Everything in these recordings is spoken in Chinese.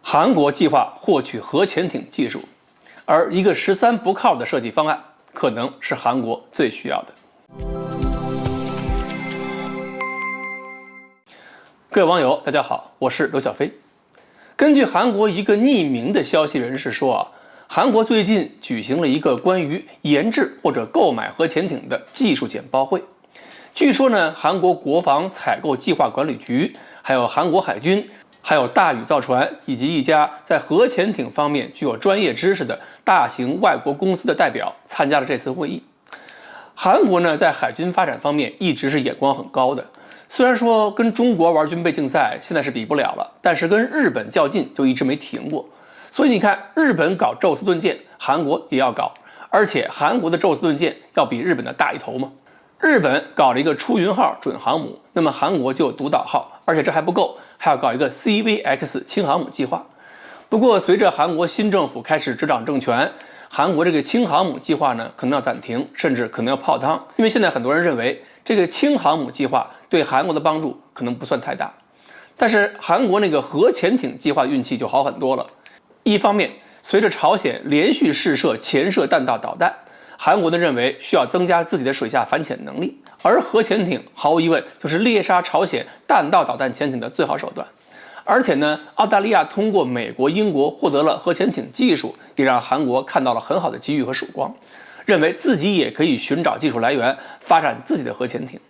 韩国计划获取核潜艇技术，而一个13不靠的设计方案，可能是韩国最需要的。各位网友，大家好，我是刘小飞。根据韩国一个匿名的消息人士说，韩国最近举行了一个关于研制或者购买核潜艇的技术简报会。据说呢，韩国国防采购计划管理局，还有韩国海军，还有大宇造船以及一家在核潜艇方面具有专业知识的大型外国公司的代表参加了这次会议。韩国呢，在海军发展方面一直是眼光很高的，虽然说跟中国玩军备竞赛现在是比不了了，但是跟日本较劲就一直没停过。所以你看，日本搞宙斯盾舰，韩国也要搞，而且韩国的宙斯盾舰要比日本的大一头嘛。日本搞了一个出云号准航母，那么韩国就有独岛号，而且这还不够，还要搞一个 CVX 轻航母计划。不过随着韩国新政府开始执掌政权，韩国这个轻航母计划呢可能要暂停，甚至可能要泡汤，因为现在很多人认为这个轻航母计划对韩国的帮助可能不算太大。但是韩国那个核潜艇计划运气就好很多了。一方面，随着朝鲜连续试射潜射弹道导弹，韩国呢认为需要增加自己的水下反潜能力，而核潜艇毫无疑问就是猎杀朝鲜弹道导弹潜艇的最好手段。而且呢，澳大利亚通过美国、英国获得了核潜艇技术，也让韩国看到了很好的机遇和曙光，认为自己也可以寻找技术来源，发展自己的核潜艇。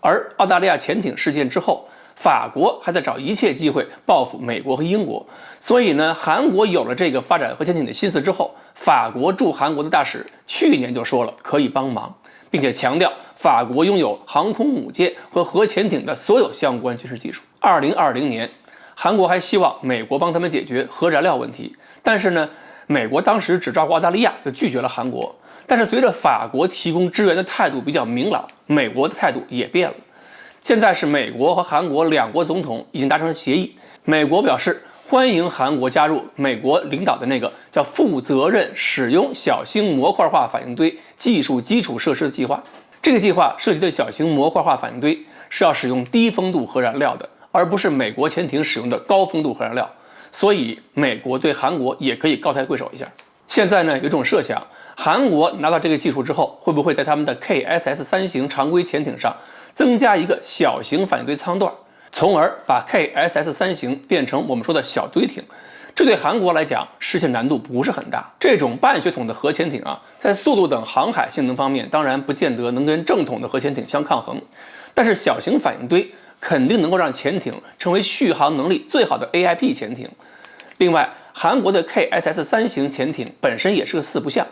而澳大利亚潜艇事件之后，法国还在找一切机会报复美国和英国，所以呢，韩国有了这个发展核潜艇的心思之后，法国驻韩国的大使去年就说了可以帮忙，并且强调法国拥有航空母舰和核潜艇的所有相关军事技术。2020年，韩国还希望美国帮他们解决核燃料问题，但是呢，美国当时只照顾澳大利亚，就拒绝了韩国。但是随着法国提供支援的态度比较明朗，美国的态度也变了。现在是美国和韩国两国总统已经达成了协议，美国表示欢迎韩国加入美国领导的那个叫负责任使用小型模块化反应堆技术基础设施的计划。这个计划涉及的小型模块化反应堆是要使用低风度核燃料的，而不是美国潜艇使用的高风度核燃料，所以美国对韩国也可以高抬贵手一下。现在呢，有种设想，韩国拿到这个技术之后，会不会在他们的 KSS-3 型常规潜艇上增加一个小型反应堆舱段，从而把 KSS-3 型变成我们说的小堆艇？这对韩国来讲实现难度不是很大。这种半血统的核潜艇啊，在速度等航海性能方面，当然不见得能跟正统的核潜艇相抗衡，但是小型反应堆肯定能够让潜艇成为续航能力最好的 AIP 潜艇。另外，韩国的 KSS-3 型潜艇本身也是个四不像。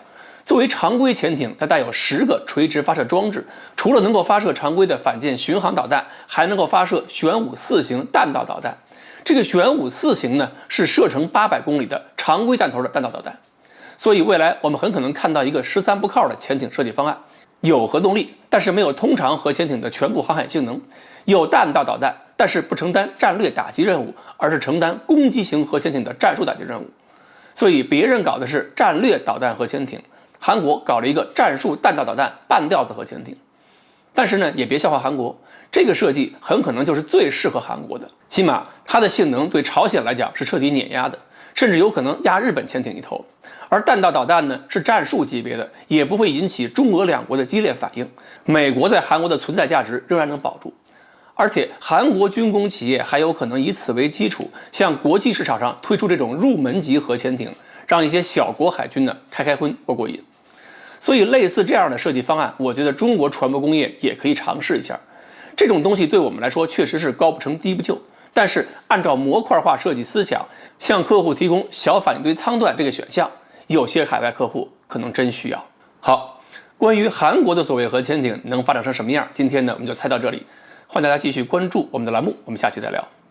作为常规潜艇，它带有10个垂直发射装置，除了能够发射常规的反舰巡航导弹，还能够发射玄武4型弹道导弹。这个玄武4型呢，是射程800公里的常规弹头的弹道导弹。所以未来我们很可能看到一个13不靠的潜艇设计方案，有核动力，但是没有通常核潜艇的全部航海性能；有弹道导弹，但是不承担战略打击任务，而是承担攻击型核潜艇的战术打击任务。所以别人搞的是战略导弹核潜艇，韩国搞了一个战术弹道导弹半吊子核潜艇。但是呢，也别笑话韩国，这个设计很可能就是最适合韩国的，起码它的性能对朝鲜来讲是彻底碾压的，甚至有可能压日本潜艇一头。而弹道导弹呢，是战术级别的，也不会引起中俄两国的激烈反应，美国在韩国的存在价值仍然能保住。而且韩国军工企业还有可能以此为基础，向国际市场上推出这种入门级核潜艇，让一些小国海军呢开荤过过瘾。所以类似这样的设计方案，我觉得中国船舶工业也可以尝试一下。这种东西对我们来说确实是高不成低不就，但是按照模块化设计思想，向客户提供小反应堆舱段这个选项，有些海外客户可能真需要。好，关于韩国的所谓核潜艇能发展成什么样，今天呢我们就猜到这里。欢迎大家继续关注我们的栏目，我们下期再聊。